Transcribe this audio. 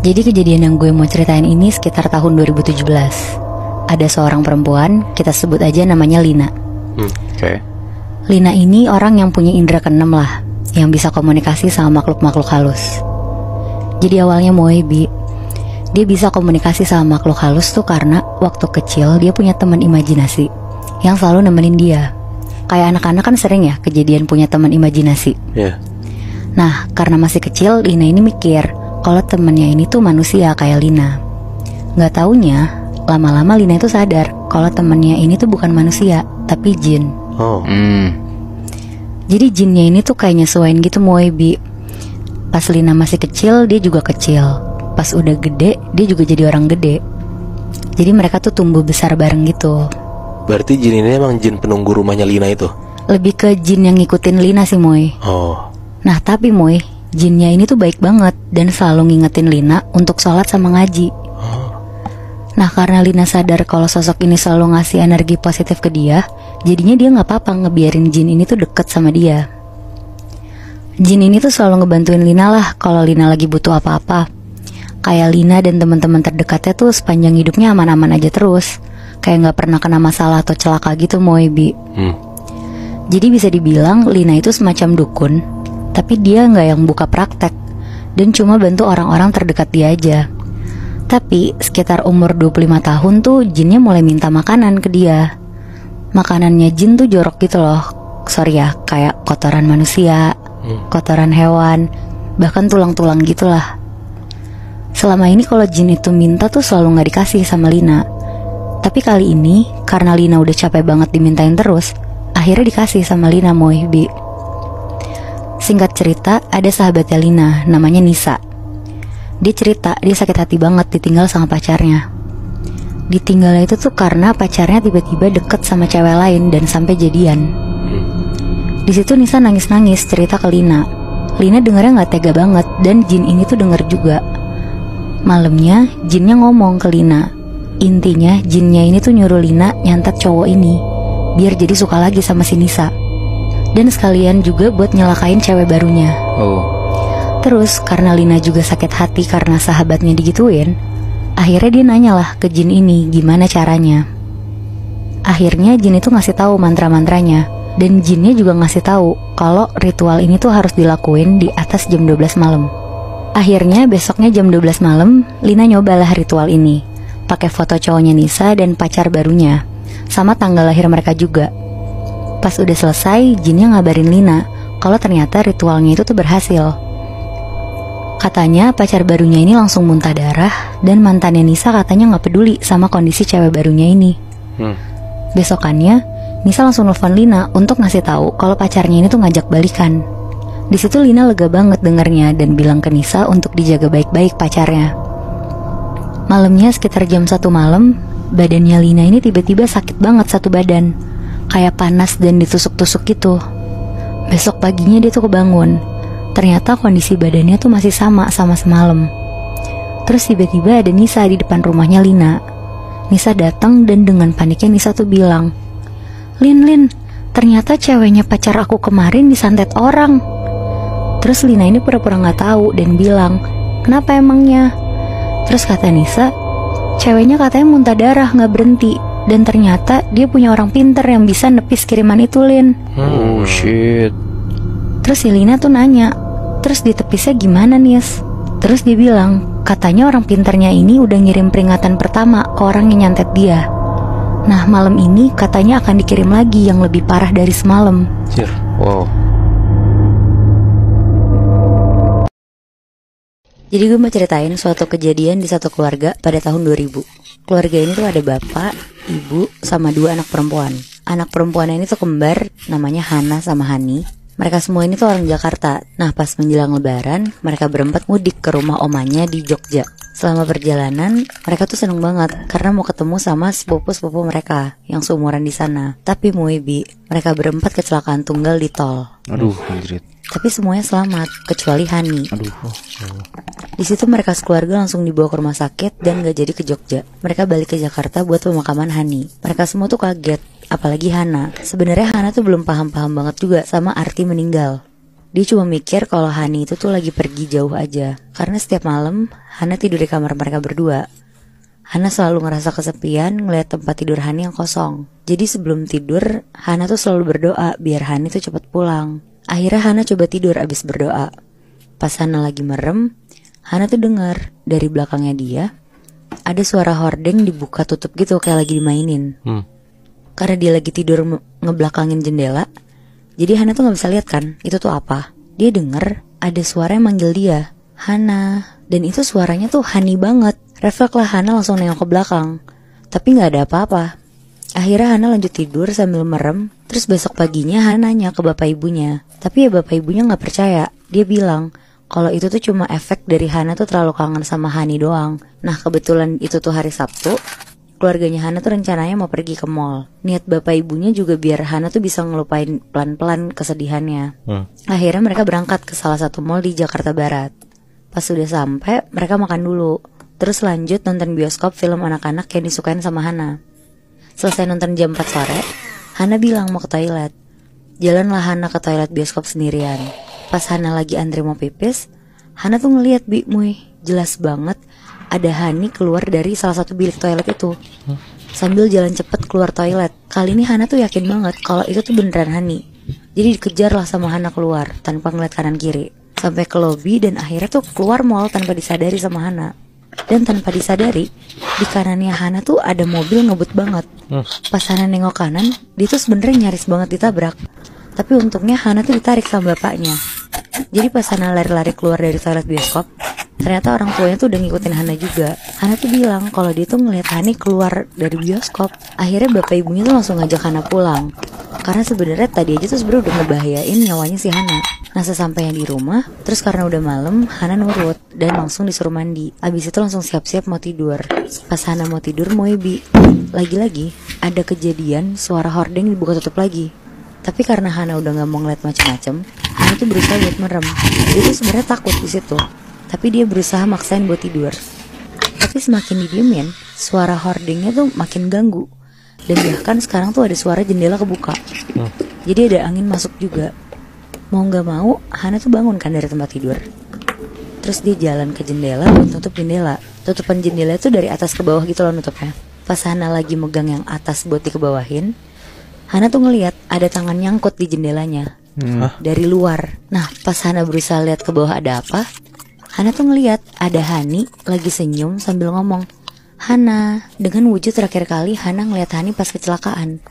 Jadi kejadian yang gue mau ceritain ini sekitar tahun 2017. Ada seorang perempuan, kita sebut aja namanya Lina. Oke. Lina ini orang yang punya indera keenam lah, yang bisa komunikasi sama makhluk-makhluk halus. Jadi awalnya Moebi, dia bisa komunikasi sama makhluk halus tuh karena waktu kecil dia punya teman imajinasi yang selalu nemenin dia. Kayak anak-anak kan sering ya kejadian punya teman imajinasi. Iya. Nah, karena masih kecil, Lina ini mikir kalau temennya ini tuh manusia kayak Lina. Gak taunya, lama-lama Lina itu sadar kalau temennya ini tuh bukan manusia, tapi jin. Jadi jinnya ini tuh kayak nyesuain gitu Moebi. Pas Lina masih kecil, dia juga kecil. Pas udah gede, dia juga jadi orang gede. Jadi mereka tuh tumbuh besar bareng gitu. Berarti jin ini emang jin penunggu rumahnya Lina itu? Lebih ke jin yang ngikutin Lina sih Moe. Oh. Nah tapi Moe, jinnya ini tuh baik banget dan selalu ngingetin Lina untuk sholat sama ngaji. Nah karena Lina sadar kalau sosok ini selalu ngasih energi positif ke dia, jadinya dia gak apa-apa ngebiarin jin ini tuh deket sama dia. Jin ini tuh selalu ngebantuin Lina lah kalau Lina lagi butuh apa-apa. Kayak Lina dan teman-teman terdekatnya tuh sepanjang hidupnya aman-aman aja terus. Kayak gak pernah kena masalah atau celaka gitu Moebi. Jadi bisa dibilang Lina itu semacam dukun, tapi dia gak yang buka praktek dan cuma bantu orang-orang terdekat dia aja. Tapi sekitar umur 25 tahun tuh jinnya mulai minta makanan ke dia. Makanannya jin tuh jorok gitu loh. Sorry ya, kayak kotoran manusia, kotoran hewan, bahkan tulang-tulang gitulah. Selama ini kalau jin itu minta tuh selalu gak dikasih sama Lina. Tapi kali ini karena Lina udah capek banget dimintain terus, akhirnya dikasih sama Lina Moebi. Singkat cerita, ada sahabatnya Lina, namanya Nisa. Dia cerita dia sakit hati banget ditinggal sama pacarnya. Ditinggalnya itu tuh karena pacarnya tiba-tiba deket sama cewek lain dan sampai jadian. Di situ Nisa nangis-nangis cerita ke Lina. Lina dengernya nggak tega banget dan jin ini tuh denger juga. Malamnya jinnya ngomong ke Lina. Intinya jinnya ini tuh nyuruh Lina nyantet cowok ini biar jadi suka lagi sama si Nisa. Dan sekalian juga buat nyelakain cewek barunya. Terus karena Lina juga sakit hati karena sahabatnya digituin, akhirnya dia nanyalah ke jin ini gimana caranya. Akhirnya jin itu ngasih tahu mantra-mantranya. Dan jinnya juga ngasih tahu kalau ritual ini tuh harus dilakuin di atas jam 12 malam. Akhirnya besoknya jam 12 malam, Lina nyobalah ritual ini. Pakai foto cowoknya Nisa dan pacar barunya, sama tanggal lahir mereka juga. Pas udah selesai, jinnya ngabarin Lina kalau ternyata ritualnya itu tuh berhasil. Katanya pacar barunya ini langsung muntah darah dan mantannya Nisa katanya gak peduli sama kondisi cewek barunya ini. Besokannya, Nisa langsung nelfon Lina untuk ngasih tahu kalau pacarnya ini tuh ngajak balikan. Di situ Lina lega banget dengernya dan bilang ke Nisa untuk dijaga baik-baik pacarnya. Malamnya sekitar jam 1 malam, badannya Lina ini tiba-tiba sakit banget satu badan, kayak panas dan ditusuk-tusuk gitu. Besok paginya dia tuh kebangun. Ternyata kondisi badannya tuh masih sama semalam. Terus tiba-tiba ada Nisa di depan rumahnya Lina. Nisa datang dan dengan paniknya Nisa tuh bilang, Lin, ternyata ceweknya pacar aku kemarin disantet orang. Terus Lina ini pura-pura gak tahu dan bilang, kenapa emangnya? Terus kata Nisa, ceweknya katanya muntah darah gak berhenti. Dan ternyata dia punya orang pinter yang bisa nepis kiriman itu, Lin. Oh shit. Terus si Lina tuh nanya, terus ditepisnya gimana Nis? Terus dia bilang, katanya orang pinternya ini udah ngirim peringatan pertama ke orang yang nyantet dia. Nah malam ini katanya akan dikirim lagi yang lebih parah dari semalam. Wow. Jadi gue mau ceritain suatu kejadian di satu keluarga pada tahun 2000. Keluarga ini tuh ada bapak, ibu, sama 2 anak perempuan. Anak perempuannya ini tuh kembar, namanya Hana sama Hani. Mereka semua ini tuh orang Jakarta. Nah pas menjelang lebaran, mereka berempat mudik ke rumah omanya di Jogja. Selama perjalanan, mereka tuh seneng banget karena mau ketemu sama sepupu-sepupu mereka yang seumuran di sana. Tapi Moebi, mereka berempat kecelakaan tunggal di tol. Aduh, anjrit. Tapi semuanya selamat, kecuali Hani. Di situ mereka sekeluarga langsung dibawa ke rumah sakit dan gak jadi ke Jogja. Mereka balik ke Jakarta buat pemakaman Hani. Mereka semua tuh kaget, apalagi Hana. Sebenarnya Hana tuh belum paham-paham banget juga sama arti meninggal. Dia cuma mikir kalau Hani itu tuh lagi pergi jauh aja. Karena setiap malam Hana tidur di kamar mereka berdua. Hana selalu ngerasa kesepian ngeliat tempat tidur Hani yang kosong. Jadi sebelum tidur Hana tuh selalu berdoa biar Hani tuh cepet pulang. Akhirnya Hana coba tidur abis berdoa. Pas Hana lagi merem, Hana tuh dengar dari belakangnya dia ada suara hordeng dibuka tutup gitu kayak lagi dimainin. Karena dia lagi tidur ngebelakangin jendela, jadi Hana tuh gak bisa lihat kan itu tuh apa. Dia denger ada suara yang manggil dia, Hana. Dan itu suaranya tuh Hani banget. Refleks lah Hana langsung nengok ke belakang, tapi gak ada apa-apa. Akhirnya Hana lanjut tidur sambil merem. Terus besok paginya Hana nanya ke bapak ibunya, tapi ya bapak ibunya gak percaya. Dia bilang kalau itu tuh cuma efek dari Hana tuh terlalu kangen sama Hani doang. Nah kebetulan itu tuh hari Sabtu, keluarganya Hana tuh rencananya mau pergi ke mall. Niat bapak ibunya juga biar Hana tuh bisa ngelupain pelan-pelan kesedihannya. Akhirnya mereka berangkat ke salah satu mall di Jakarta Barat. Pas sudah sampai, mereka makan dulu. Terus lanjut nonton bioskop film anak-anak yang disukain sama Hana. Selesai nonton jam 4 sore, Hana bilang mau ke toilet. Jalanlah Hana ke toilet bioskop sendirian. Pas Hana lagi antri mau pipis, Hana tuh ngeliat jelas banget ada Hani keluar dari salah satu bilik toilet itu sambil jalan cepet keluar toilet. Kali ini Hana tuh yakin banget kalau itu tuh beneran Hani. Jadi dikejar lah sama Hana keluar tanpa ngeliat kanan kiri sampai ke lobi, dan akhirnya tuh keluar mall tanpa disadari sama Hana. Dan tanpa disadari di kanannya Hana tuh ada mobil ngebut banget. Pas Hana nengok kanan, dia tuh sebenarnya nyaris banget ditabrak. Tapi untungnya Hana tuh ditarik sama bapaknya. Jadi pas Hana lari-lari keluar dari toilet bioskop, ternyata orang tuanya tuh udah ngikutin Hana juga. Hana tuh bilang kalau dia tuh ngeliat Hani keluar dari bioskop. Akhirnya bapak ibunya tuh langsung ngajak Hana pulang, karena sebenarnya tadi aja tuh sebenarnya udah ngebahayain nyawanya si Hana. Nah sesampainya di rumah, terus karena udah malam, Hana nurut dan langsung disuruh mandi. Abis itu langsung siap-siap mau tidur. Pas Hana mau tidur, lagi-lagi ada kejadian suara hordeng dibuka tutup lagi. Tapi karena Hana udah nggak mau ngeliat macem-macem, Hana tuh berusaha buat merem. Dia tuh sebenarnya takut di situ, tapi dia berusaha maksain buat tidur. Tapi semakin didiemin, suara hordengnya tuh makin ganggu. Dan bahkan sekarang tuh ada suara jendela kebuka. Jadi ada angin masuk juga. Mau gak mau, Hana tuh bangun kan dari tempat tidur. Terus dia jalan ke jendela buat nutup jendela. Tutupan jendela tuh dari atas ke bawah gitu loh nutupnya. Pas Hana lagi megang yang atas buat dikebawahin, Hana tuh ngeliat ada tangan nyangkut di jendelanya dari luar. Nah pas Hana berusaha lihat ke bawah ada apa, Hana tuh ngeliat ada Hani lagi senyum sambil ngomong Hana. Dengan wujud terakhir kali Hana ngeliat Hani pas kecelakaan.